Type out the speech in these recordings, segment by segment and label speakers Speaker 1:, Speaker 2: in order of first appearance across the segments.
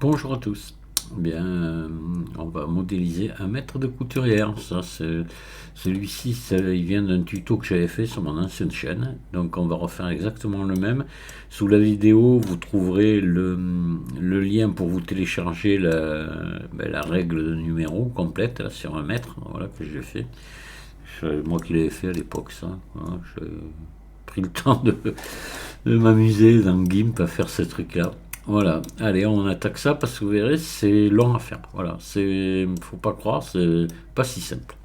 Speaker 1: Bonjour à tous. Bien, on va modéliser un maître de couturière. Celui-ci, il vient d'un tuto que j'avais fait sur mon ancienne chaîne. Donc, on va refaire exactement le même. Sous la vidéo, vous trouverez le lien pour vous télécharger la règle de numéro complète là, sur un mètre. Voilà que j'ai fait. Moi qui l'avais fait à l'époque, ça. Voilà, j'ai pris le temps de m'amuser dans GIMP à faire ce truc-là. Voilà, allez, on attaque ça parce que vous verrez, c'est long à faire. Voilà, faut pas croire, c'est pas si simple.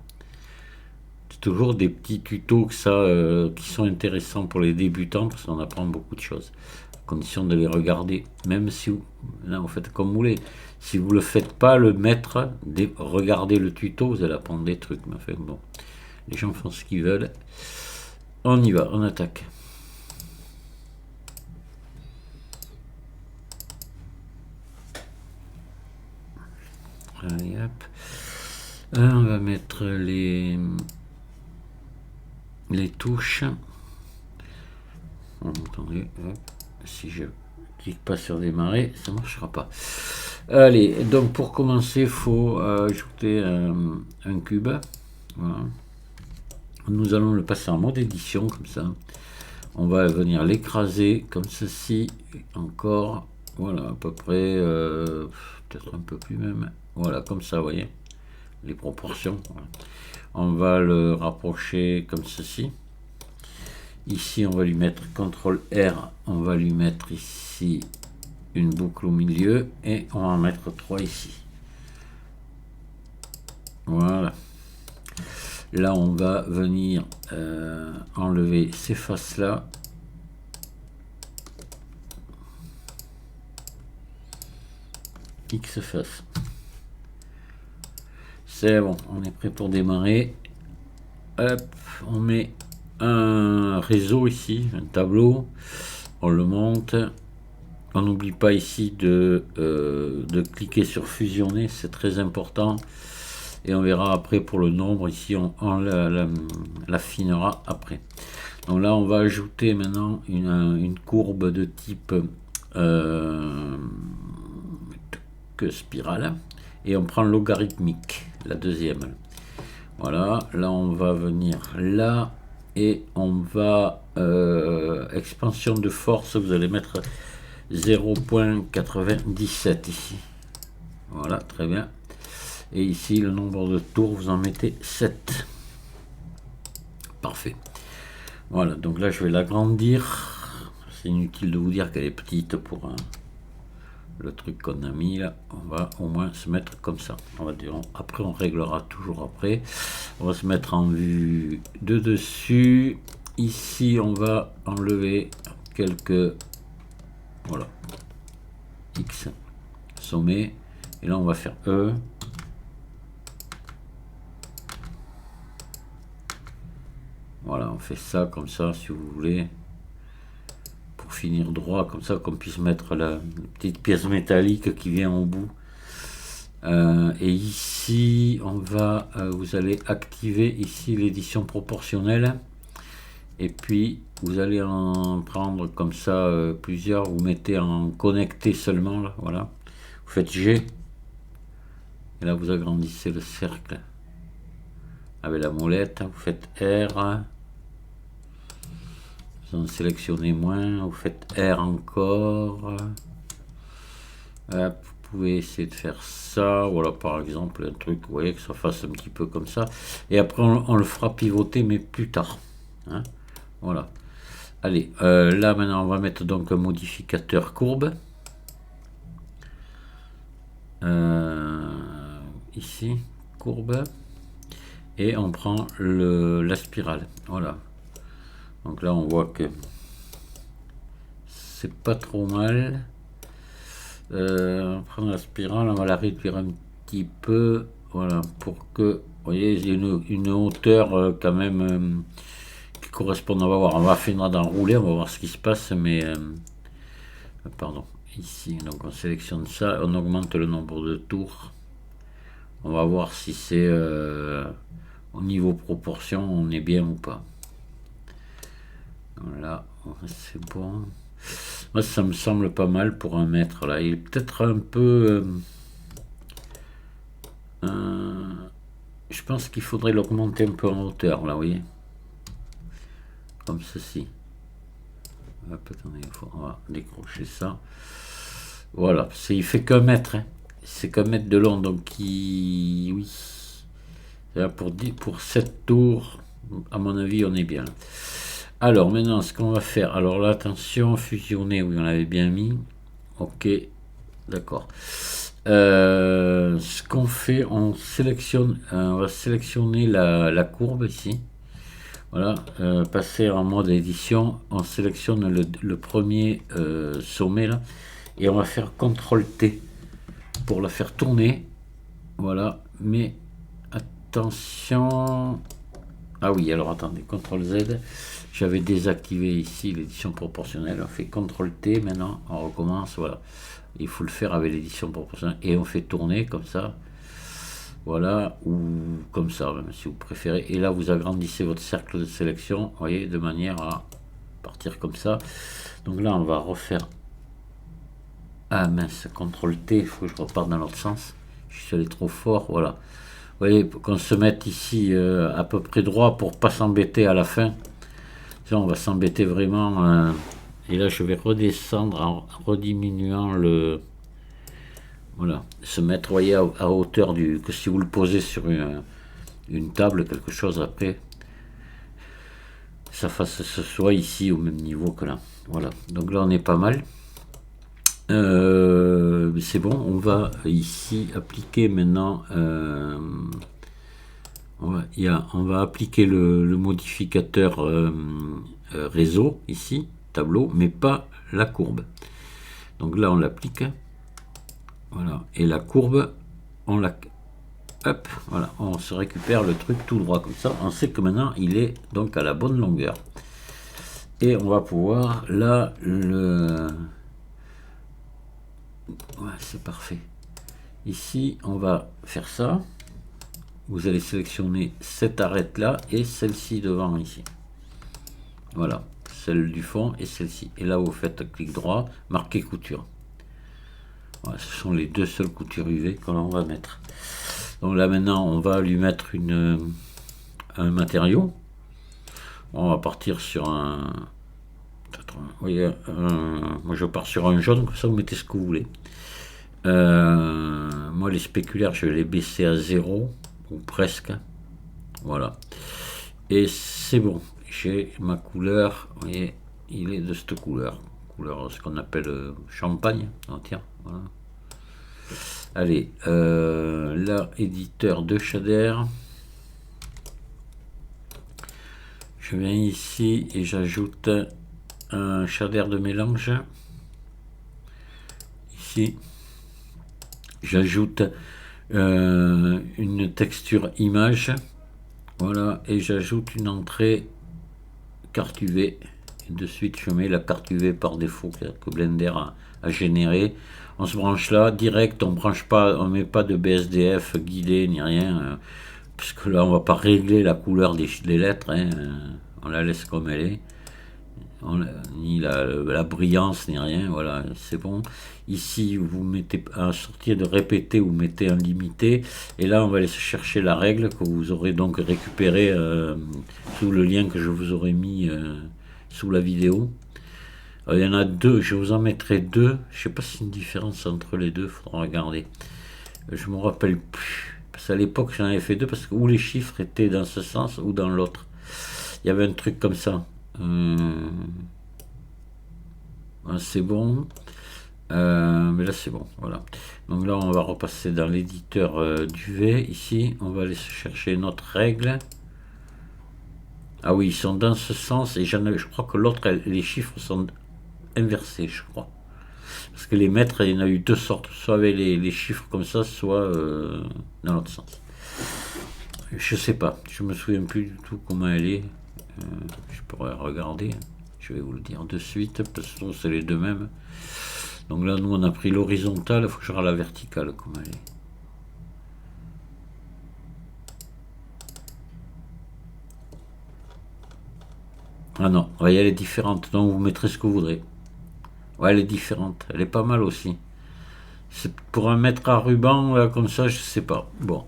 Speaker 1: C'est toujours des petits tutos que qui sont intéressants pour les débutants parce qu'on apprend beaucoup de choses. À condition de les regarder, même si là, vous faites comme vous voulez. Si vous le faites pas, le maître, regardez le tuto, vous allez apprendre des trucs. Mais enfin, bon, les gens font ce qu'ils veulent. On y va, on attaque. Allez, hop. On va mettre les touches. Attendez, si je clique pas sur démarrer, ça marchera pas. Allez, donc pour commencer, il faut ajouter un cube. Voilà. Nous allons le passer en mode édition, comme ça. On va venir l'écraser comme ceci, encore. Voilà, à peu près, peut-être un peu plus même. Voilà, comme ça, vous voyez, les proportions. Voilà. On va le rapprocher comme ceci. Ici, on va lui mettre CTRL R, on va lui mettre ici une boucle au milieu et on va en mettre 3 ici. Voilà. Là, on va venir enlever ces faces-là. X face. C'est bon, on est prêt pour démarrer. Hop, on met un réseau ici, un tableau. On le monte. On n'oublie pas ici de cliquer sur fusionner, c'est très important. Et on verra après pour le nombre, ici on l'affinera après. Donc là on va ajouter maintenant une courbe de type spirale. Et on prend logarithmique, la deuxième. Voilà, là on va venir là et on va expansion de force, vous allez mettre 0,97 ici. Voilà, très bien. Et ici, le nombre de tours, vous en mettez 7. Parfait. Voilà, donc là, je vais l'agrandir. C'est inutile de vous dire qu'elle est petite pour le truc qu'on a mis là. On va au moins se mettre comme ça. On va dire, après, on réglera toujours après. On va se mettre en vue de dessus. Ici, on va enlever quelques... Voilà. X. Sommet. Et là, on va faire E. Voilà, on fait ça comme ça, si vous voulez. Pour finir droit, comme ça, qu'on puisse mettre la petite pièce métallique qui vient au bout. Et ici, vous allez activer ici l'édition proportionnelle. Et puis, vous allez en prendre comme ça plusieurs. Vous mettez en connecté seulement, là, voilà. Vous faites G. Et là, vous agrandissez le cercle avec la molette. Vous faites R. Vous en sélectionnez moins. Vous faites R encore. Vous pouvez essayer de faire ça. Voilà, par exemple, un truc, vous voyez, que ça fasse un petit peu comme ça. Et après, on le fera pivoter, mais plus tard. Hein, voilà. Allez, là, maintenant, on va mettre donc un modificateur courbe. Ici, courbe. Et on prend la spirale. Voilà. Donc là, on voit que c'est pas trop mal. On prend la spirale, on va la réduire un petit peu. Voilà, pour que, vous voyez, j'ai une hauteur quand même qui correspond. On va voir, on va finir d'enrouler, on va voir ce qui se passe. Mais, pardon, ici, donc on sélectionne ça, on augmente le nombre de tours. On va voir si c'est au niveau proportion, on est bien ou pas. Voilà, c'est bon. Moi, ça me semble pas mal pour 1 mètre, là. Il est peut-être un peu... je pense qu'il faudrait l'augmenter un peu en hauteur, là, vous voyez. Comme ceci. Hop, attendez, on va décrocher ça. Voilà, il fait qu'un mètre, hein. C'est qu'un mètre de long, donc oui. Là, pour 7 tours, à mon avis, on est bien. Alors, maintenant, ce qu'on va faire, alors là, attention, fusionner, oui, on l'avait bien mis. Ok, d'accord. Ce qu'on fait, on va sélectionner la courbe ici. Voilà, passer en mode édition, on sélectionne le premier sommet là, et on va faire CTRL T pour la faire tourner. Voilà, mais attention. Ah oui, alors attendez, CTRL Z. J'avais désactivé ici l'édition proportionnelle. On fait CTRL T maintenant, on recommence. Voilà, il faut le faire avec l'édition proportionnelle et on fait tourner comme ça. Voilà, ou comme ça, même si vous préférez. Et là, vous agrandissez votre cercle de sélection, vous voyez, de manière à partir comme ça. Donc là, on va refaire. Ah mince, CTRL T, il faut que je reparte dans l'autre sens. Je suis allé trop fort, voilà. Vous voyez, qu'on se mette ici à peu près droit pour pas s'embêter à la fin. Sinon, on va s'embêter vraiment. Et là, je vais redescendre en rediminuant le... Voilà, se mettre, voyez, à hauteur que si vous le posez sur une table, quelque chose après, ça fasse ce soit ici au même niveau que là. Voilà, donc là on est pas mal. C'est bon, on va ici appliquer maintenant. On va appliquer le modificateur réseau ici, tableau, mais pas la courbe. Donc là on l'applique. Voilà, et la courbe, on la... Hop, voilà, on se récupère le truc tout droit comme ça. On sait que maintenant il est donc à la bonne longueur. Et on va pouvoir là ouais, c'est parfait. Ici, on va faire ça. Vous allez sélectionner cette arête là et celle-ci devant ici. Voilà, celle du fond et celle-ci. Et là, vous faites clic droit, marquer couture. Voilà, ce sont les deux seules coutures UV qu'on va mettre. Donc là maintenant, on va lui mettre un matériau. On va partir sur un... Voyez, moi je pars sur un jaune, comme ça vous mettez ce que vous voulez. Moi les spéculaires je vais les baisser à 0 ou presque. Voilà. Et c'est bon. J'ai ma couleur. Vous voyez, il est de cette couleur. Couleur ce qu'on appelle champagne. Oh, tiens, voilà. Allez, là, éditeur de shader. Je viens ici et j'ajoute un shader de mélange. Ici, j'ajoute une texture image. Voilà, et j'ajoute une entrée carte UV. Et de suite, je mets la carte UV par défaut que Blender a généré. On se branche là, direct, on branche pas, on met pas de BSDF guidé ni rien. Puisque là, on va pas régler la couleur des lettres. Hein, on la laisse comme elle est. Ni la brillance ni rien, voilà, c'est bon. Ici vous mettez un sortir de répéter, vous mettez un limité, et là on va aller chercher la règle que vous aurez donc récupérée sous le lien que je vous aurais mis sous la vidéo. Alors, il y en a deux, je vous en mettrai deux. Je sais pas si une différence entre les deux, faudra regarder. Je me rappelle plus, parce qu'à l'époque j'en avais fait deux, parce que où les chiffres étaient dans ce sens ou dans l'autre, il y avait un truc comme ça. C'est bon. Mais là c'est bon, voilà. Donc là on va repasser dans l'éditeur d'UV. Ici on va aller chercher notre règle. Ah oui, ils sont dans ce sens. Et je crois que l'autre, les chiffres sont inversés, je crois. Parce que les mètres, il y en a eu deux sortes. Soit avec les chiffres comme ça, soit dans l'autre sens. Je sais pas, je me souviens plus du tout comment elle est. Je pourrais regarder. Je vais vous le dire de suite, parce que c'est les deux mêmes. Donc là, nous, on a pris l'horizontale, il faut que je rende la verticale, comme elle est. Ah non, voyez, elle est différente, donc vous mettrez ce que vous voudrez. Ouais, elle est différente. Elle est pas mal aussi. C'est pour un mètre à ruban, là, comme ça, je sais pas. Bon.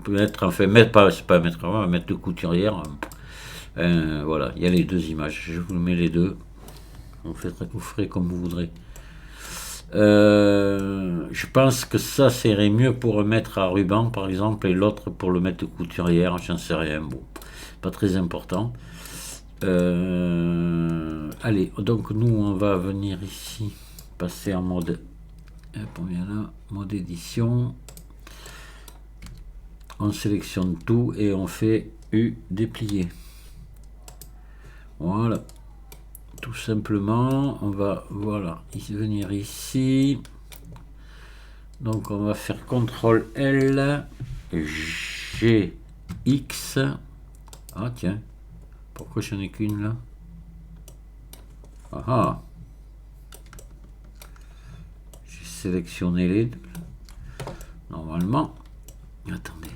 Speaker 1: Peut-être, enfin, mètre, pas, c'est pas un mètre à ruban, un mètre de couturière. Voilà, il y a les deux images. Je vous mets les deux. Vous ferez comme vous voudrez. Je pense que ça serait mieux pour un mètre à ruban, par exemple, et l'autre pour le mètre de couturière. J'en sais rien. Bon, pas très important. Allez, donc nous, on va venir ici, passer en mode. On vient là, mode édition. On sélectionne tout et on fait U déplier. Voilà. Tout simplement, on va venir ici. Donc on va faire CTRL L, G, X. Ah tiens, pourquoi j'en ai qu'une là? Ah, j'ai sélectionné les deux. Normalement, attendez.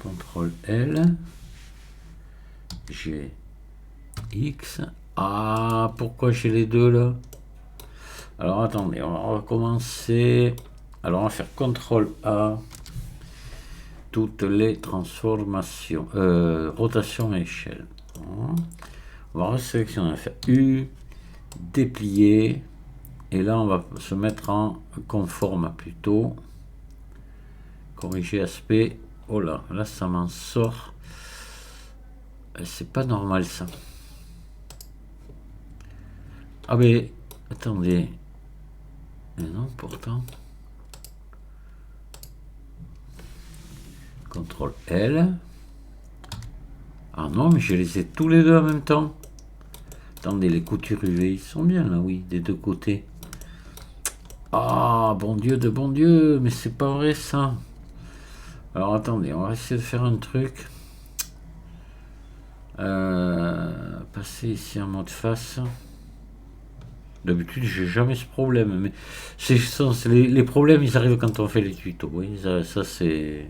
Speaker 1: CTRL L, G, X. Ah, pourquoi j'ai les deux là? Alors attendez, on va recommencer. Alors on va faire CTRL A. Toutes les transformations. Rotation à échelle. On va resélectionner, on va faire U, déplier. Et là, on va se mettre en conforme plutôt. Corriger aspect. Oh là, là ça m'en sort. C'est pas normal ça. Ah mais, attendez. Mais non, pourtant. CTRL L. Ah non, mais je les ai tous les deux en même temps. Attendez, les coutures UV, ils sont bien là, oui, des deux côtés. Ah, bon Dieu de bon Dieu, mais c'est pas vrai ça. Alors attendez, on va essayer de faire un truc. Passer ici en mode face. D'habitude, j'ai jamais ce problème, mais les problèmes, ils arrivent quand on fait les tutos. Oui, ça c'est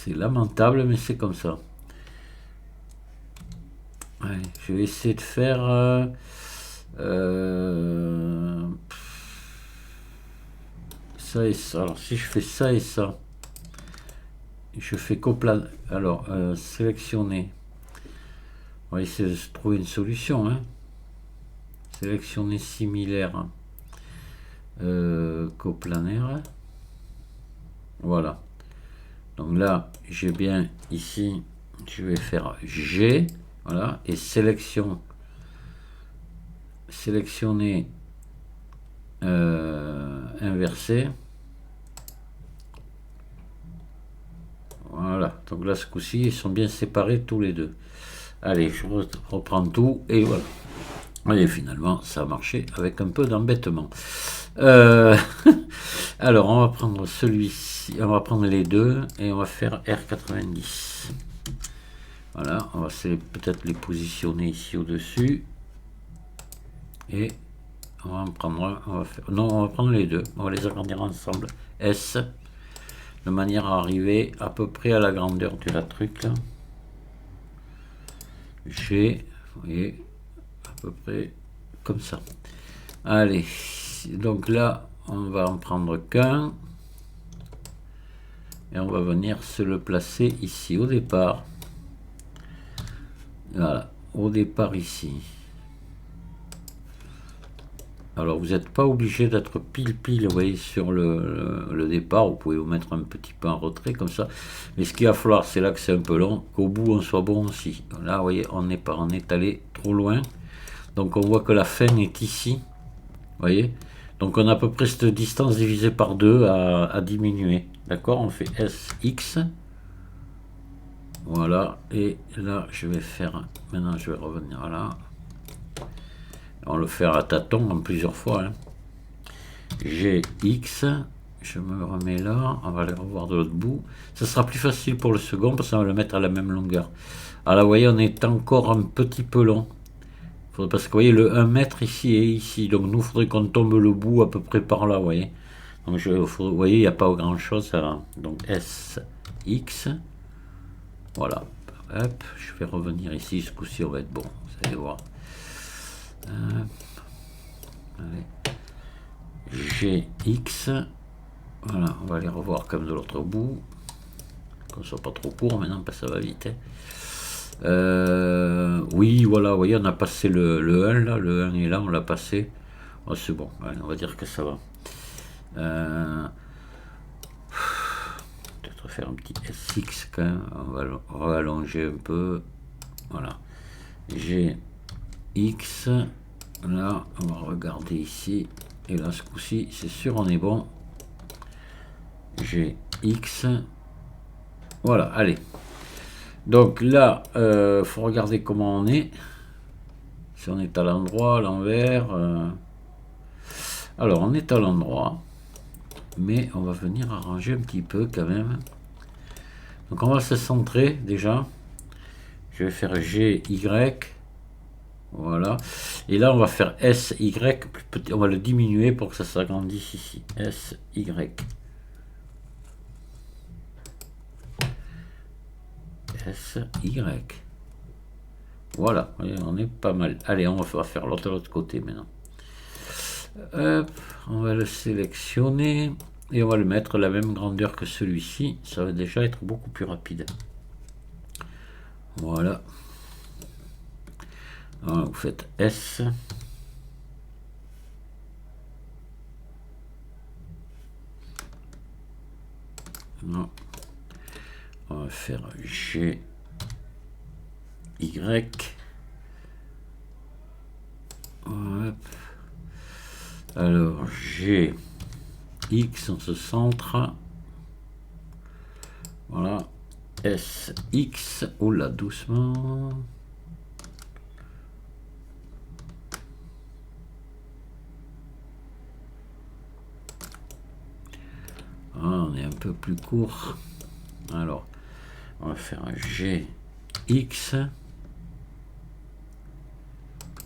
Speaker 1: lamentable, mais c'est comme ça. Ouais, je vais essayer de faire ça et ça. Alors si je fais ça et ça, je fais coplan. Alors sélectionner. On va essayer de se trouver une solution. Hein. Sélectionner similaire. Coplanaire. Voilà. Donc là, j'ai bien ici, je vais faire G. Voilà. Et sélectionner inversé. Voilà. Donc là, ce coup-ci, ils sont bien séparés tous les deux. Allez, je reprends tout et voilà. Et finalement, ça a marché avec un peu d'embêtement. Alors, on va prendre celui-ci, on va prendre les deux et on va faire R90. Voilà, on va peut-être les positionner ici au-dessus. Et on va en prendre un, on va prendre les deux, on va les agrandir ensemble. S, de manière à arriver à peu près à la grandeur de la truc là. G, vous voyez, à peu près comme ça. Allez, donc là, on va en prendre qu'un. Et on va venir se le placer ici au départ. Voilà, au départ ici. Alors vous n'êtes pas obligé d'être pile, vous voyez, sur le départ. Vous pouvez vous mettre un petit peu en retrait comme ça. Mais ce qu'il va falloir, c'est là que c'est un peu long, qu'au bout on soit bon aussi. Là, vous voyez, on est allé trop loin. Donc on voit que la fin est ici. Vous voyez. Donc on a à peu près cette distance divisée par 2 à diminuer. D'accord. On fait SX. Voilà. Et là, je vais faire... Maintenant, je vais revenir là. On va le faire à tâtons en plusieurs fois. Hein. GX. Je me remets là. On va aller revoir de l'autre bout. Ça sera plus facile pour le second parce qu'on va le mettre à la même longueur. Alors là, vous voyez, on est encore un petit peu long. Parce que vous voyez, le 1 mètre ici et ici. Donc nous, il faudrait qu'on tombe le bout à peu près par là, vous voyez. Donc vous voyez, il n'y a pas grand chose. Donc SX. Voilà. Hop, je vais revenir ici, ce coup-ci on va être bon, vous allez voir. Allez. GX. Voilà, on va les revoir comme de l'autre bout. Qu'on soit pas trop court maintenant, parce que ça va vite. Oui, voilà, vous voyez, on a passé le 1 là, le 1 est là, on l'a passé. Oh, c'est bon, allez, on va dire que ça va. Peut-être faire un petit SX quand même, on va rallonger un peu. Voilà. GX, là, on va regarder ici. Et là, ce coup-ci, c'est sûr, on est bon. GX. Voilà, allez. Donc là, faut regarder comment on est. Si on est à l'endroit, à l'envers. Alors, on est à l'endroit. Mais on va venir arranger un petit peu quand même. Donc on va se centrer déjà. Je vais faire GY. Voilà. Et là, on va faire SY. On va le diminuer pour que ça s'agrandisse ici. SY. SY. Voilà, on est pas mal. Allez, on va faire l'autre côté maintenant. Hop, on va le sélectionner et on va le mettre à la même grandeur que celui-ci. Ça va déjà être beaucoup plus rapide. Voilà. Alors, vous faites S. Non. On va faire G. Y. Hop. Alors, G. X, on se centre. Voilà. S, X. Oula, doucement. Ah, on est un peu plus court. Alors, on va faire un G, X.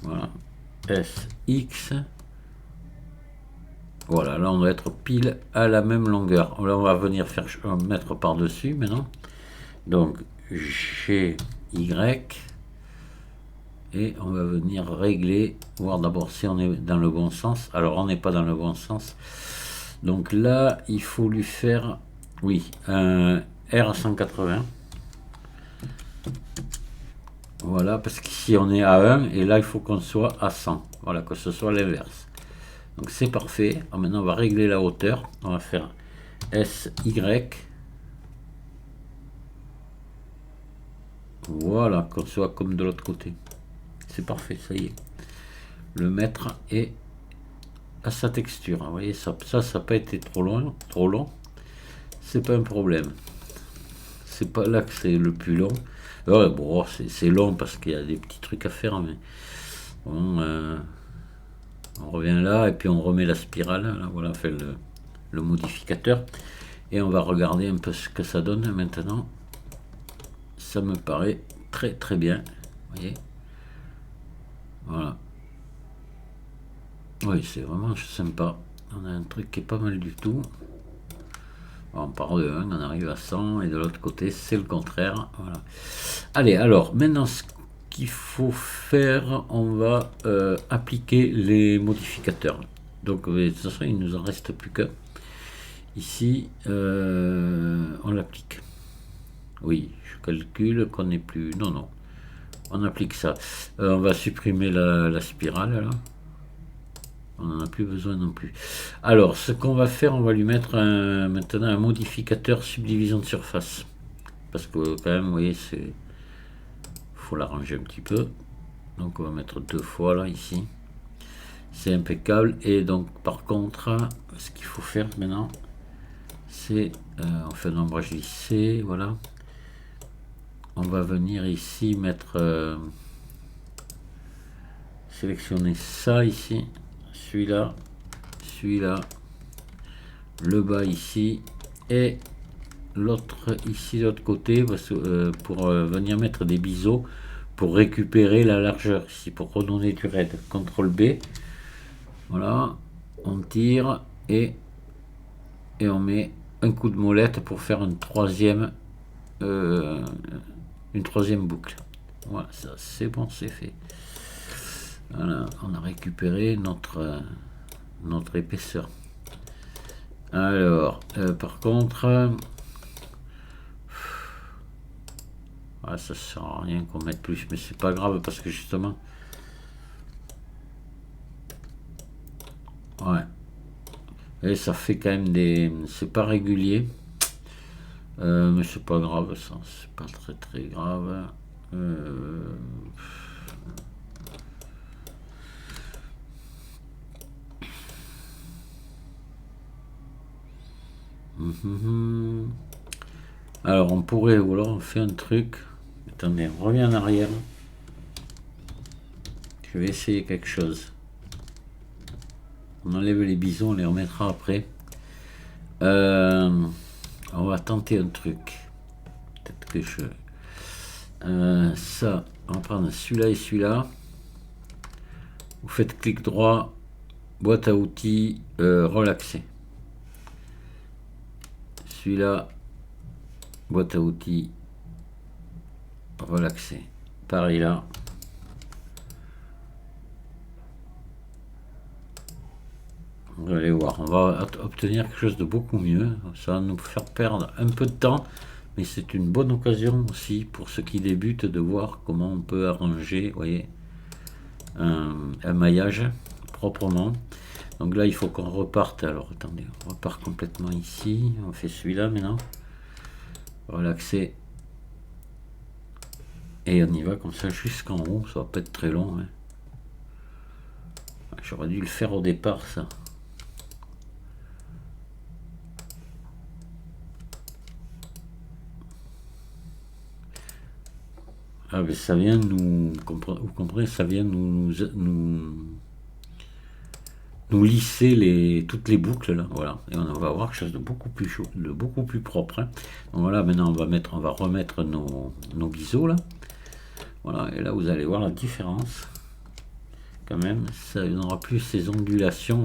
Speaker 1: Voilà. S, X. Voilà, là on doit être pile à la même longueur. Là on va venir mettre par-dessus maintenant. Donc G, Y. Et on va venir régler, voir d'abord si on est dans le bon sens. Alors on n'est pas dans le bon sens. Donc là, il faut lui faire, oui, un R180. Voilà, parce qu'ici on est à 1 et là il faut qu'on soit à 100. Voilà, que ce soit l'inverse. Donc c'est parfait. Alors maintenant on va régler la hauteur. On va faire SY. Voilà, qu'on soit comme de l'autre côté. C'est parfait, ça y est. Le mètre est à sa texture. Vous voyez, ça n'a pas été trop long. C'est pas un problème. C'est pas là que c'est le plus long. Ouais, bon, c'est long parce qu'il y a des petits trucs à faire, mais bon, on revient là et puis on remet la spirale. Là, voilà, on fait le modificateur et on va regarder un peu ce que ça donne maintenant. Ça me paraît très très bien. Vous voyez, voilà. Oui, c'est vraiment sympa. On a un truc qui est pas mal du tout. On part de 1, on arrive à 100 et de l'autre côté c'est le contraire. Voilà. Allez, alors maintenant ce qu'il faut faire, on va appliquer les modificateurs. Donc de toute façon il nous en reste plus qu'un. Ici on l'applique. Oui, je calcule qu'on n'est plus. Non, on applique ça. On va supprimer la spirale là. On n'en a plus besoin non plus. Alors, ce qu'on va faire, on va lui mettre maintenant un modificateur subdivision de surface. Parce que quand même, vous voyez, il faut l'arranger un petit peu. Donc on va mettre 2 fois là, ici. C'est impeccable. Et donc, par contre, ce qu'il faut faire maintenant, c'est, on fait un ombrage lissé, voilà. On va venir ici mettre, sélectionner ça ici. Celui-là, le bas ici et l'autre ici de l'autre côté parce que, pour venir mettre des biseaux pour récupérer la largeur ici, pour redonner du raid. CTRL B, voilà, on tire et on met un coup de molette pour faire une troisième une troisième boucle. Voilà, ça c'est bon, c'est fait. Voilà, on a récupéré notre épaisseur. Alors, par contre, ça sert à rien qu'on mette plus, mais c'est pas grave parce que justement, ouais, et ça fait quand même c'est pas régulier, mais c'est pas grave, ça, c'est pas très très grave. Alors on pourrait, ou alors on fait un truc. Attendez, on revient en arrière. Je vais essayer quelque chose. On enlève les bisons, on les remettra après. On va tenter un truc. Peut-être que ça, on va prendre celui-là et celui-là. Vous faites clic droit, boîte à outils, relaxer. Celui-là, boîte à outils, relaxer. Pareil là. Vous allez voir, on va obtenir quelque chose de beaucoup mieux. Ça va nous faire perdre un peu de temps, mais c'est une bonne occasion aussi pour ceux qui débutent de voir comment on peut arranger, vous voyez, un maillage proprement. Donc là, il faut qu'on reparte. Alors attendez, on repart complètement ici. On fait celui-là maintenant. Relaxer. Et on y va comme ça jusqu'en haut. Ça va pas être très long. Hein. J'aurais dû le faire au départ, ça. Ah, mais ça vient nous. Vous comprenez, ça vient nous lisser toutes les boucles là, voilà, et on va avoir quelque chose de beaucoup plus chaud, de beaucoup plus propre. Hein. Donc voilà, maintenant on va remettre nos biseaux là, voilà, et là vous allez voir la différence. Quand même, ça n'aura plus ces ondulations.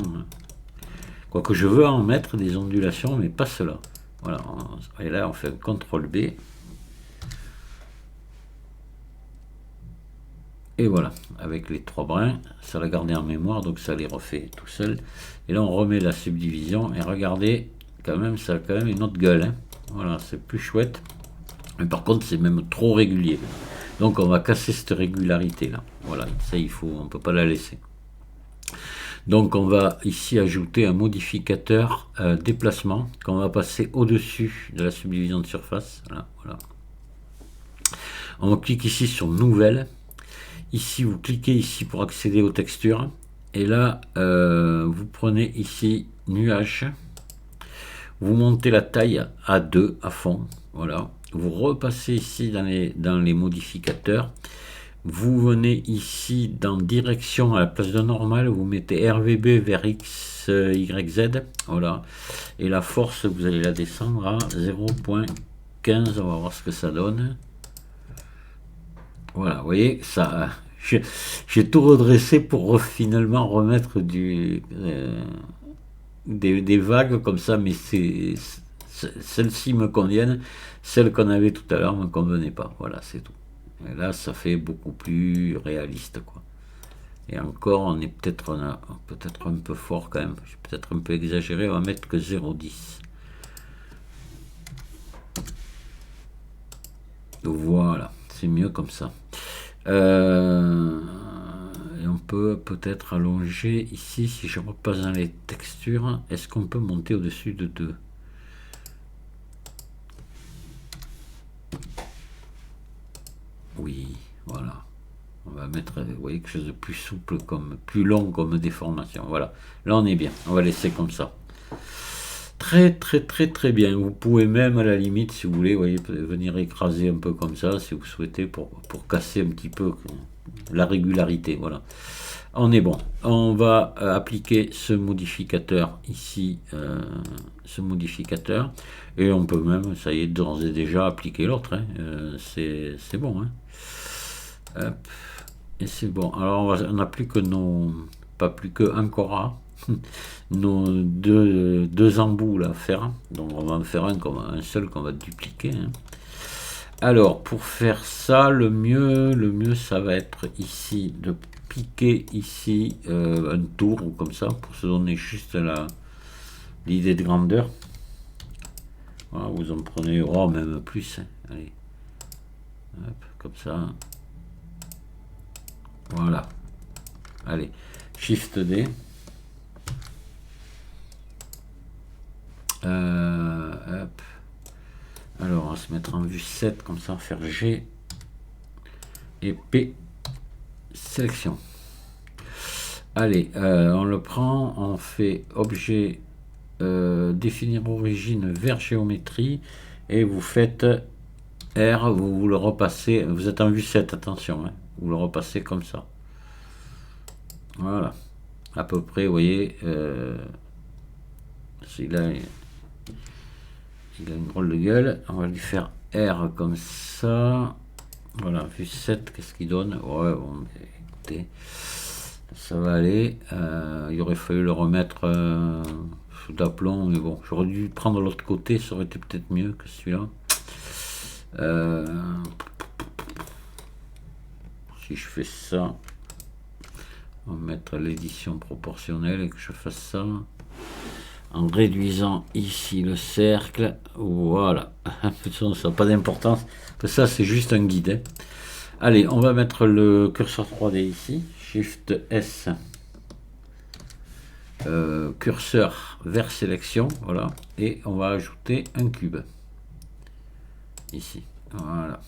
Speaker 1: Quoique je veux en mettre des ondulations, mais pas cela. Voilà, et là on fait un CTRL B. Et voilà, avec les trois brins, ça l'a gardé en mémoire, donc ça les refait tout seul. Et là, on remet la subdivision, et regardez, quand même, ça a quand même une autre gueule. Hein. Voilà, c'est plus chouette. Mais par contre, c'est même trop régulier. Donc, on va casser cette régularité-là. Voilà, ça, on ne peut pas la laisser. Donc, on va ici ajouter un modificateur déplacement, qu'on va passer au-dessus de la subdivision de surface. Voilà. On clique ici sur Nouvelle. Ici, vous cliquez ici pour accéder aux textures. Et là, vous prenez ici Nuage. Vous montez la taille à 2 à fond. Voilà. Vous repassez ici dans les modificateurs. Vous venez ici dans Direction à la place de normal. Vous mettez RVB vers X, Y, Z. Voilà. Et la force, vous allez la descendre à 0.15. On va voir ce que ça donne. Voilà, vous voyez, ça, j'ai tout redressé pour finalement remettre des vagues comme ça, mais celles-ci me conviennent, celles qu'on avait tout à l'heure ne me convenaient pas. Voilà, c'est tout. Et là, ça fait beaucoup plus réaliste, quoi. Et encore, on est peut-être un peu fort quand même. J'ai peut-être un peu exagéré, on va mettre que 0,10. Voilà, c'est mieux comme ça. Et on peut peut-être allonger ici, si je repasse dans les textures, est-ce qu'on peut monter au-dessus de 2? Oui, voilà. On va mettre, vous voyez, quelque chose de plus souple, plus long comme déformation. Voilà, là on est bien, on va laisser comme ça. Très très très très bien. Vous pouvez même à la limite, si vous voulez, vous voyez, venir écraser un peu comme ça, si vous souhaitez, pour casser un petit peu la régularité. Voilà. On est bon. On va appliquer ce modificateur ici, ce modificateur, et on peut même, ça y est, d'ores et déjà appliquer l'autre. Hein. C'est bon. Hein. Hop. Et c'est bon. Alors on n'a plus que pas plus que un Cora. Nos deux embouts là à faire, donc on va en faire un seul qu'on va dupliquer. Hein. Alors, pour faire ça, le mieux, ça va être ici, de piquer ici un tour ou comme ça, pour se donner juste l'idée de grandeur. Voilà, vous en prenez, oh, même plus, hein. Allez, hop, comme ça. Voilà. Allez, Shift D. Hop. Alors, on va se mettre en vue 7, comme ça, faire G et P, sélection. Allez, on le prend, on fait objet, définir origine vers géométrie, et vous faites R, vous le repassez, vous êtes en vue 7, attention, hein, vous le repassez comme ça. Voilà, à peu près, vous voyez, celui-là, il a une drôle de gueule, on va lui faire R comme ça. Voilà, vue 7, qu'est-ce qu'il donne? Ouais, bon, écoutez, ça va aller. Il aurait fallu le remettre sous d'aplomb, mais bon, j'aurais dû prendre l'autre côté, ça aurait été peut-être mieux que celui-là. Si je fais ça, on va mettre l'édition proportionnelle et que je fasse ça en réduisant ici le cercle. Voilà, ça n'a pas d'importance, ça c'est juste un guide, hein. Allez, on va mettre le curseur 3D ici, Shift S, curseur vers sélection, voilà, et on va ajouter un cube ici, voilà.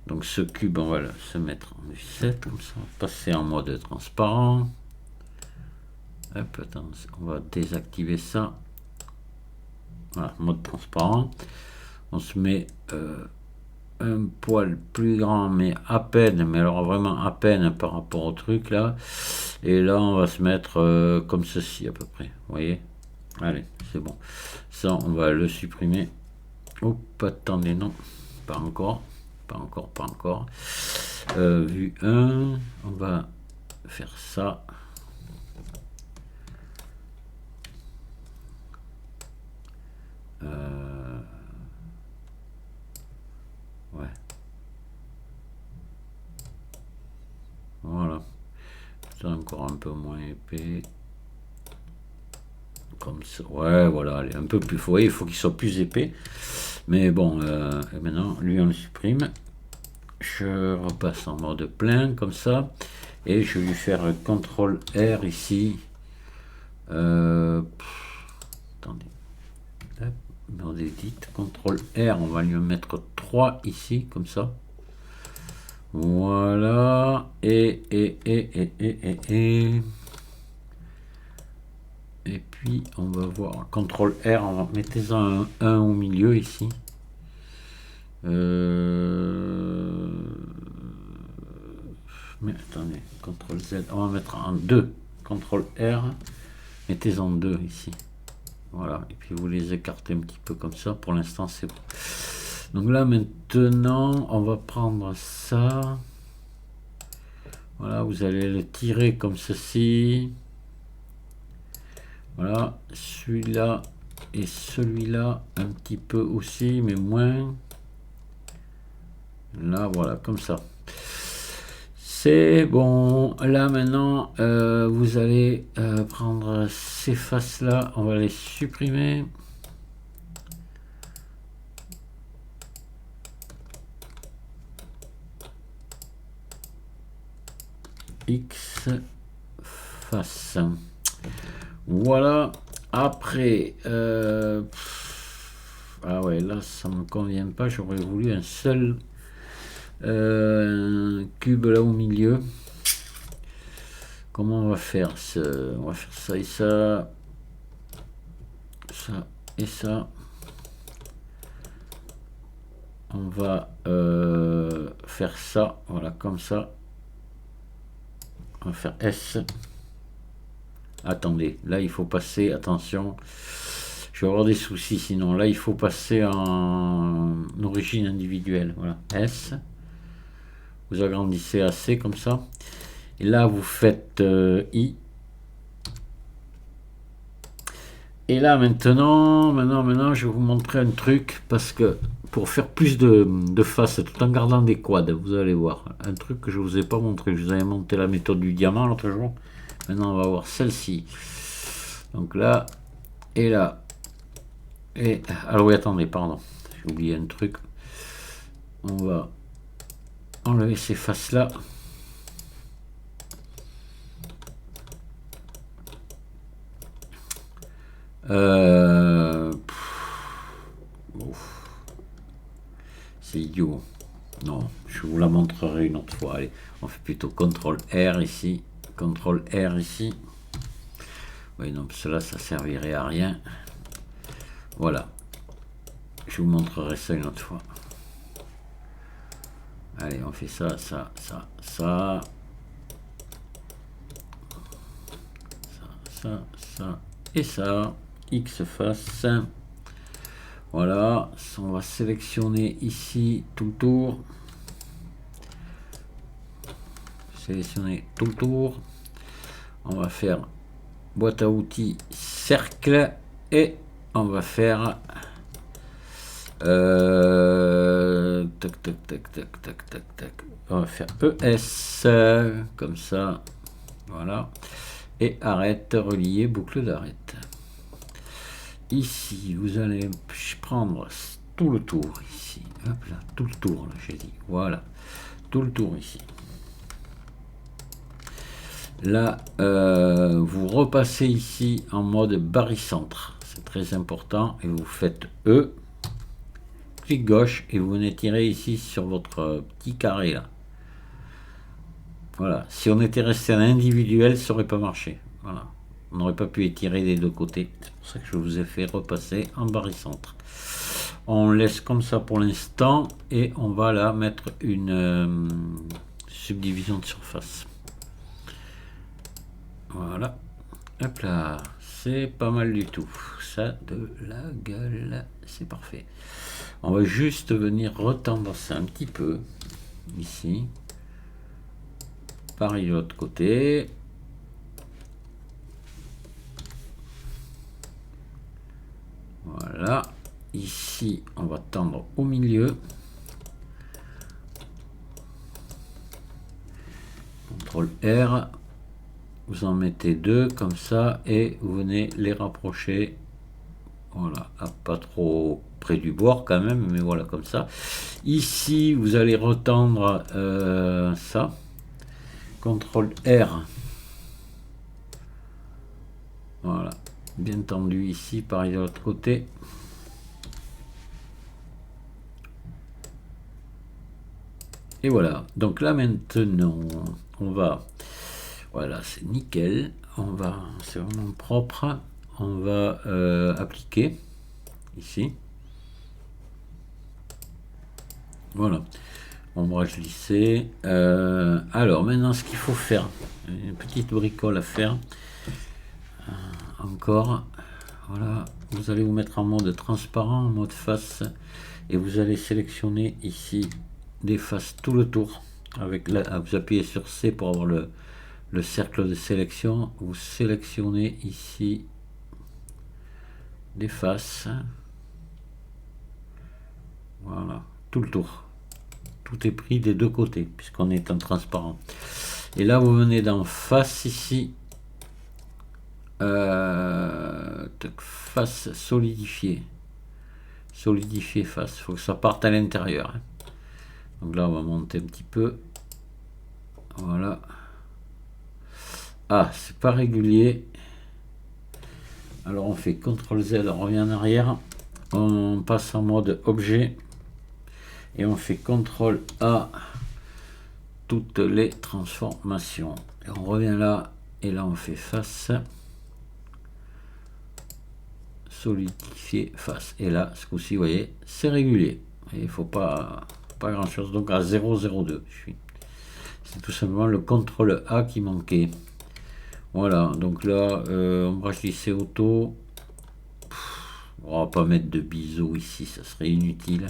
Speaker 1: Donc ce cube, on va se mettre en vue 7, comme ça, on va passer en mode transparent. Hop, attends, on va désactiver ça. Voilà, mode transparent. On se met un poil plus grand, mais à peine, mais alors vraiment à peine par rapport au truc là. Et là, on va se mettre comme ceci à peu près. Vous voyez? Allez, c'est bon. Ça, on va le supprimer. Hop, attendez, non, pas encore. Pas encore, pas encore. Vue 1, on va faire ça. Ouais. Voilà. C'est encore un peu moins épais. Comme ça. Ouais, voilà, allez, un peu plus. Vous voyez, il faut qu'il soit plus épais. Mais bon, et maintenant, lui, on le supprime. Je repasse en mode plein, comme ça. Et je vais lui faire un CTRL R ici. Attendez. Hop, mode edit. CTRL R, on va lui mettre 3 ici, comme ça. Voilà. Et puis, on va voir. CTRL R, on va mettre un 1 au milieu ici. Mais attendez, CTRL Z, on va mettre en 2. CTRL R, mettez-en 2 ici. Voilà, et puis vous les écartez un petit peu comme ça. Pour l'instant, c'est bon. Donc là, maintenant, on va prendre ça. Voilà, vous allez le tirer comme ceci. Voilà, celui-là et celui-là, un petit peu aussi, mais moins. Là, voilà, comme ça. C'est bon. Là, maintenant, vous allez prendre ces faces-là. On va les supprimer. X face. Voilà. Après, ah ouais, là, ça me convient pas. J'aurais voulu un seul cube là au milieu. Comment on va faire on va faire ça et ça, ça et ça. On va faire ça, voilà, comme ça. On va faire S. Attendez, là il faut passer, attention, je vais avoir des soucis sinon. Là il faut passer en origine individuelle. Voilà, S. Vous agrandissez assez comme ça. Et là vous faites I. Et là maintenant, je vais vous montrer un truc parce que pour faire plus de faces tout en gardant des quads, vous allez voir un truc que je vous ai pas montré. Je vous avais monté la méthode du diamant l'autre jour. Maintenant, on va voir celle-ci. Donc là et là. Et alors oui, attendez, pardon, j'ai oublié un truc. On va enlever ces faces là. C'est idiot. Non, je vous la montrerai une autre fois. Allez, on fait plutôt CTRL R ici. CTRL R ici. Oui, non, cela, ça servirait à rien. Voilà. Je vous montrerai ça une autre fois. Allez, on fait ça, ça, ça, ça. Ça, ça et ça. X face. Voilà. On va sélectionner ici tout le tour. Sélectionner tout le tour. On va faire boîte à outils cercle et on va faire tac tac tac tac tac tac tac. On va faire ES comme ça. Voilà. Et arrête, relier, boucle d'arrête. Ici, vous allez prendre tout le tour ici. Hop là, tout le tour, j'ai dit. Voilà. Tout le tour ici. Là, vous repassez ici en mode barycentre. C'est très important. Et vous faites E. Clic gauche. Et vous venez tirer ici sur votre petit carré là. Voilà. Si on était resté en individuel, ça n'aurait pas marché. Voilà. On n'aurait pas pu étirer des deux côtés. C'est pour ça que je vous ai fait repasser en barycentre. On laisse comme ça pour l'instant. Et on va là mettre une subdivision de surface. Voilà. Hop là. C'est pas mal du tout. Ça de la gueule. C'est parfait. On va juste venir retendre ça un petit peu. Ici. Pareil de l'autre côté. Voilà. Ici, on va tendre au milieu. CTRL R. Vous en mettez deux comme ça et vous venez les rapprocher. Voilà, pas trop près du bord quand même, mais voilà comme ça. Ici, vous allez retendre ça. CTRL R. Voilà, bien tendu ici, pareil de l'autre côté. Et voilà, donc là maintenant, on va... Voilà, c'est nickel. C'est vraiment propre. On va appliquer ici. Voilà. Ombrage lissé. Alors maintenant, ce qu'il faut faire, une petite bricole à faire. Encore. Voilà. Vous allez vous mettre en mode transparent, en mode face, et vous allez sélectionner ici des faces tout le tour. Avec vous appuyez sur C pour avoir le cercle de sélection. Vous sélectionnez ici des faces. Voilà, tout le tour. Tout est pris des deux côtés puisqu'on est en transparent. Et là, vous venez dans face ici. Face solidifiée. Solidifier face. Il faut que ça parte à l'intérieur. Donc là, on va monter un petit peu. Voilà. Ah, c'est pas régulier. Alors on fait CTRL Z, on revient en arrière. On passe en mode objet. Et on fait CTRL A. Toutes les transformations. Et on revient là. Et là on fait face. Solidifier face. Et là, ce coup-ci, vous voyez, c'est régulier. Et il faut pas grand chose. Donc à 0,02. C'est tout simplement le CTRL A qui manquait. Voilà, donc là, ombrage lissé auto. On va pas mettre de biseau ici, ça serait inutile.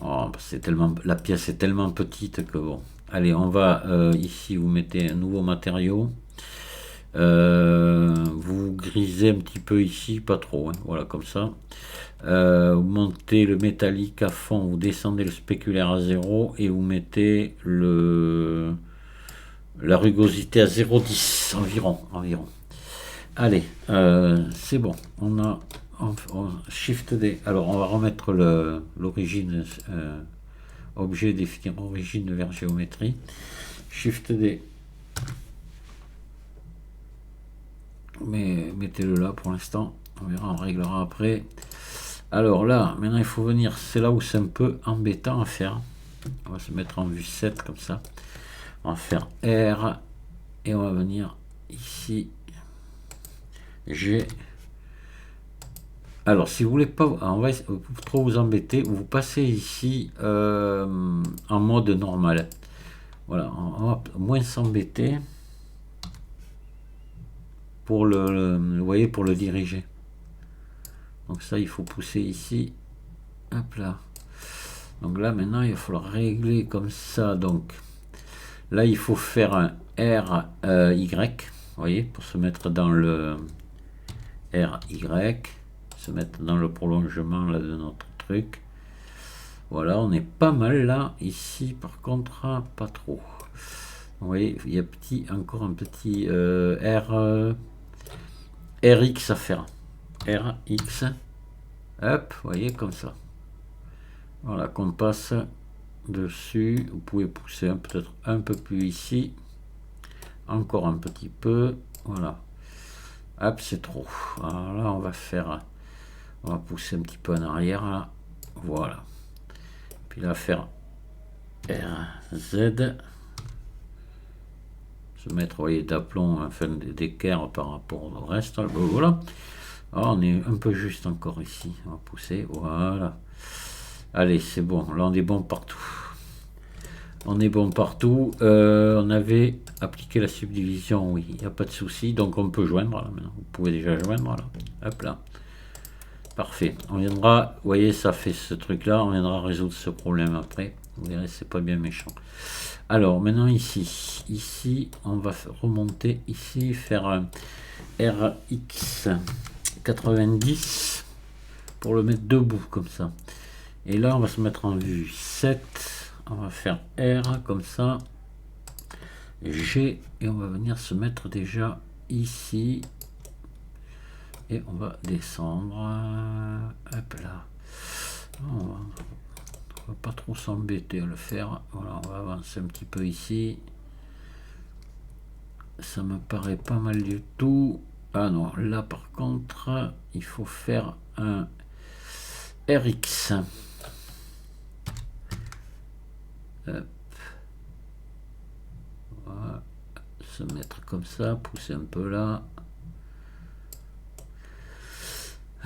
Speaker 1: Oh, c'est tellement, la pièce est tellement petite que bon. Allez, on va ici, vous mettez un nouveau matériau. Vous grisez un petit peu ici, pas trop, hein, voilà, comme ça. Vous montez le métallique à fond, vous descendez le spéculaire à 0 et vous mettez la rugosité à 0,10 environ. Allez, c'est bon. On Shift D. Alors, on va remettre l'origine, objet définir origine vers géométrie. Shift D. Mais mettez-le là pour l'instant. On verra, on réglera après. Alors là, maintenant il faut venir. C'est là où c'est un peu embêtant à faire. On va se mettre en vue 7 comme ça. On va faire R et on va venir ici. G. Alors, si vous voulez pas, on va trop vous embêter, vous passez ici en mode normal. Voilà, on va moins s'embêter pour vous voyez, pour le diriger. Donc ça, il faut pousser ici. Hop là. Donc là, maintenant, il va falloir régler comme ça. Donc là, il faut faire un R, Y. Vous voyez, pour se mettre dans le R, Y. Se mettre dans le prolongement là de notre truc. Voilà, on est pas mal là. Ici, par contre, pas trop. Vous voyez, il y a encore un petit RX à faire. RX. Hop, vous voyez, comme ça. Voilà, qu'on passe dessus. Vous pouvez pousser peut-être un peu plus ici. Encore un petit peu. Voilà. Hop, c'est trop. Alors là, on va pousser un petit peu en arrière. Là. Voilà. Puis là, faire RZ. Se mettre, vous voyez, d'aplomb, enfin d'équerre par rapport au reste. Voilà. Ah, on est un peu juste encore ici. On va pousser. Voilà. Allez, c'est bon. Là, on est bon partout. On est bon partout. On avait appliqué la subdivision, oui, il n'y a pas de souci. Donc on peut joindre là maintenant. Vous pouvez déjà joindre là. Hop là. Parfait. On viendra, vous voyez, ça fait ce truc là. On viendra résoudre ce problème après. Vous verrez, c'est pas bien méchant. Alors maintenant ici, on va remonter ici, faire un RX 90 pour le mettre debout comme ça. Et là, on va se mettre en vue 7. On va faire R comme ça. G. Et on va venir se mettre déjà ici. Et on va descendre. Hop là. On va pas trop s'embêter à le faire. Voilà, on va avancer un petit peu ici. Ça me paraît pas mal du tout. Ah non, là par contre, il faut faire un RX. Hop. Voilà. Se mettre comme ça, pousser un peu là.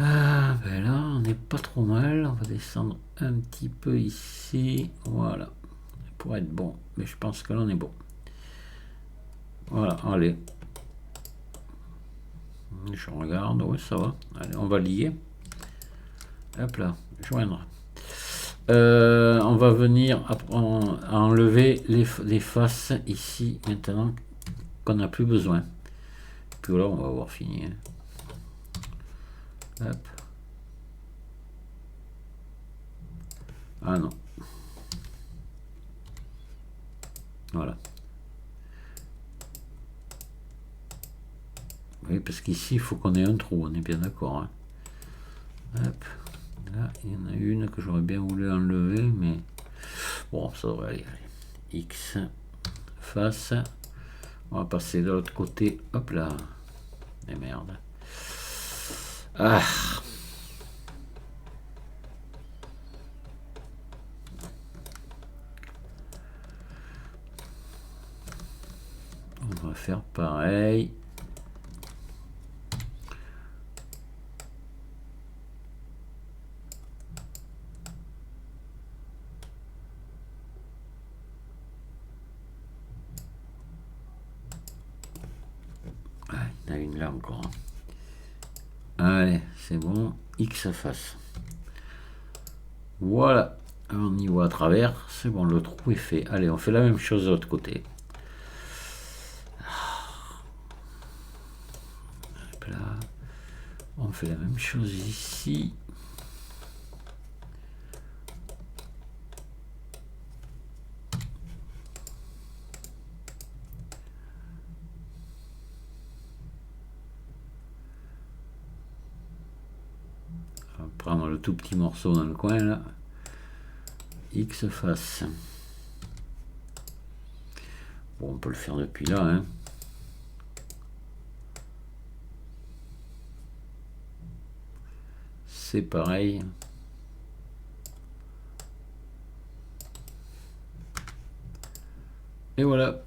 Speaker 1: Ah ben là on n'est pas trop mal, on va descendre un petit peu ici, voilà, pour être bon, mais je pense que là on est bon. Voilà, allez. Je regarde, ouais ça va, allez on va lier. Hop là, joindre. On va venir enlever les faces ici maintenant qu'on n'a plus besoin. Puis là on va avoir fini. Hop. Ah non. Voilà. Oui, parce qu'ici, il faut qu'on ait un trou, on est bien d'accord. Hein. Hop. Là, il y en a une que j'aurais bien voulu enlever, mais bon, ça devrait aller. X, face. On va passer de l'autre côté. Hop là. Et merde. Ah. On va faire pareil. Ah, il y en a une là encore. Allez, c'est bon. X face. Voilà. On y voit à travers. C'est bon, le trou est fait. Allez, on fait la même chose de l'autre côté. On fait la même chose ici. On va prendre le tout petit morceau dans le coin là. X face. Bon, on peut le faire depuis là, hein. C'est pareil. Et voilà.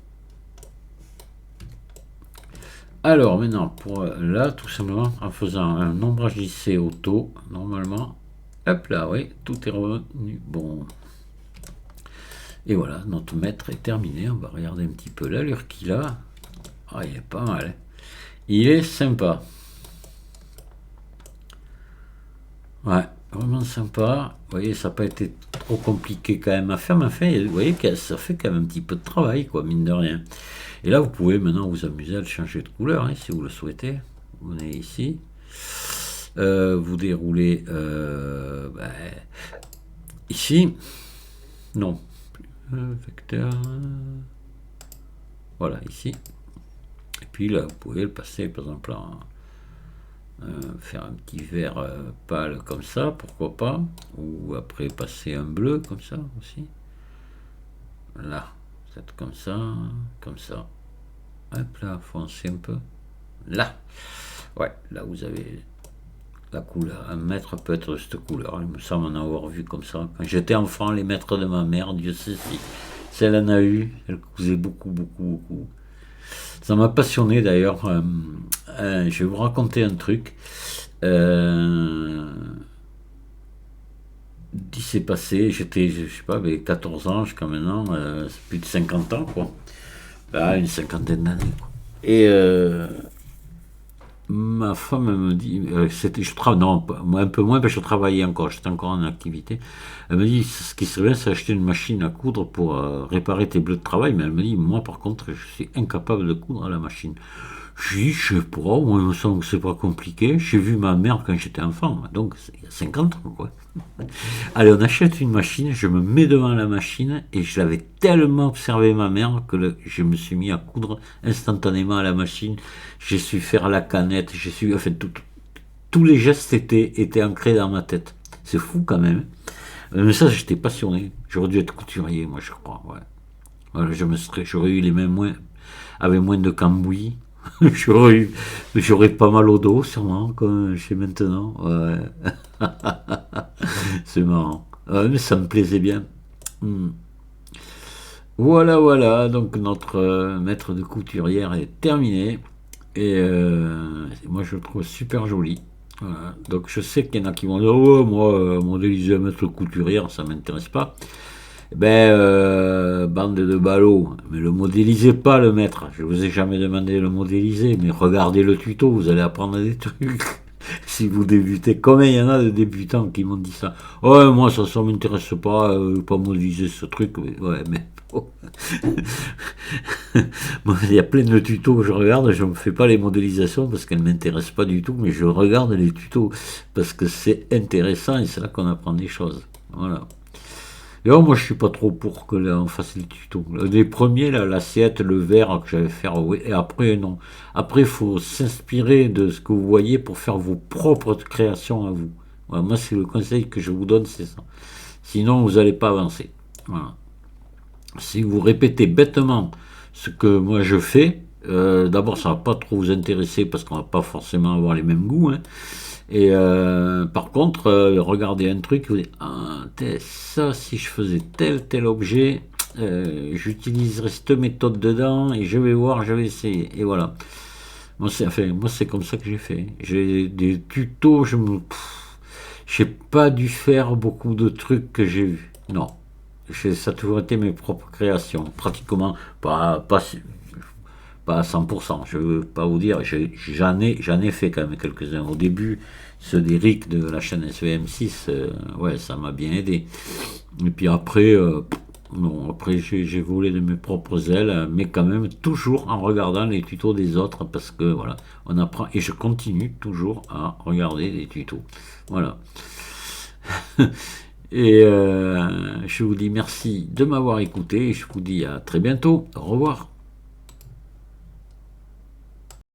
Speaker 1: Alors maintenant, pour là, tout simplement, en faisant un ombrage lissé auto, normalement, hop là, oui, tout est revenu bon. Et voilà, notre mètre est terminé. On va regarder un petit peu l'allure qu'il a. Ah, il est pas mal. Il est sympa. Ouais, vraiment sympa. Vous voyez, ça n'a pas été trop compliqué quand même à faire, mais enfin, vous voyez que ça fait quand même un petit peu de travail, quoi, mine de rien. Et là, vous pouvez maintenant vous amuser à le changer de couleur, hein, si vous le souhaitez. Vous venez ici. Vous déroulez ici. Non. Vecteur. Voilà, ici. Et puis là, vous pouvez le passer, par exemple, en faire un petit vert pâle comme ça, pourquoi pas. Ou après passer un bleu comme ça aussi. Là, peut-être comme ça, comme ça. Hop là, foncez un peu. Là. Ouais, là vous avez la couleur. Un mètre peut être de cette couleur. Il me semble en avoir vu comme ça. Quand j'étais enfant, les mètres de ma mère, Dieu sait si elle en a eu. Elle cousait beaucoup, beaucoup, beaucoup. Ça m'a passionné d'ailleurs. Je vais vous raconter un truc. Il s'est passé, j'étais, je sais pas, avec 14 ans jusqu'à maintenant, c'est plus de 50 ans, quoi. Bah, une cinquantaine d'années, quoi. Et ma femme elle me dit, non, un peu moins, parce que je travaillais encore, j'étais encore en activité. Elle me dit, ce qui serait bien, c'est acheter une machine à coudre pour réparer tes bleus de travail, mais elle me dit, moi par contre, je suis incapable de coudre à la machine. Je dis, je sais pas, moi il me semble que c'est pas compliqué. J'ai vu ma mère quand j'étais enfant, donc il y a 50 ans, quoi. Allez, on achète une machine, je me mets devant la machine et je l'avais tellement observé ma mère que je me suis mis à coudre instantanément à la machine. J'ai su faire la canette, enfin, tous les gestes étaient ancrés dans ma tête. C'est fou quand même. Mais ça, j'étais passionné. J'aurais dû être couturier, moi, je crois. Ouais. Voilà, j'aurais eu les mains avec moins de cambouis. J'aurais pas mal au dos, sûrement, comme je sais maintenant. Ouais. C'est marrant. Ouais, mais ça me plaisait bien. Hmm. Voilà, voilà. Donc notre maître de couturière est terminé. Et moi, je le trouve super joli. Voilà. Donc je sais qu'il y en a qui vont dire, oh, moi, modéliser un maître de couturière, ça m'intéresse pas. Ben, bande de ballots. Mais le modélisez pas, le maître. Je vous ai jamais demandé de le modéliser, mais regardez le tuto, vous allez apprendre des trucs. Si vous débutez, combien il y en a de débutants qui m'ont dit ça? Ouais, moi ça m'intéresse pas modéliser ce truc. Ouais, mais bon. Moi, il y a plein de tutos que je regarde, je ne me fais pas les modélisations parce qu'elles ne m'intéressent pas du tout, mais je regarde les tutos parce que c'est intéressant et c'est là qu'on apprend des choses. Voilà. Et alors, moi, je suis pas trop pour que là, on fasse les tutos. Les premiers, là, l'assiette, le verre que j'avais fait, oui, et après, non. Après, il faut s'inspirer de ce que vous voyez pour faire vos propres créations à vous. Voilà, moi, c'est le conseil que je vous donne, c'est ça. Sinon, vous n'allez pas avancer. Voilà. Si vous répétez bêtement ce que moi je fais, d'abord, ça va pas trop vous intéresser parce qu'on va pas forcément avoir les mêmes goûts, hein. Et par contre, regardez un truc, vous dites, ah, ça, si je faisais tel objet, j'utiliserais cette méthode dedans et je vais voir, je vais essayer. Et voilà. Moi, c'est comme ça que j'ai fait. J'ai des tutos, j'ai pas dû faire beaucoup de trucs que j'ai vus. Non. Ça a toujours été mes propres créations. Pratiquement, pas à 100%, je veux pas vous dire, j'en ai fait quand même quelques-uns. Au début, ceux d'Eric de la chaîne SVM6, ouais, ça m'a bien aidé. Et puis après, Bon, après, j'ai volé de mes propres ailes, mais quand même toujours en regardant les tutos des autres, parce que voilà, on apprend, et je continue toujours à regarder des tutos. Voilà. Et je vous dis merci de m'avoir écouté, et je vous dis à très bientôt. Au revoir.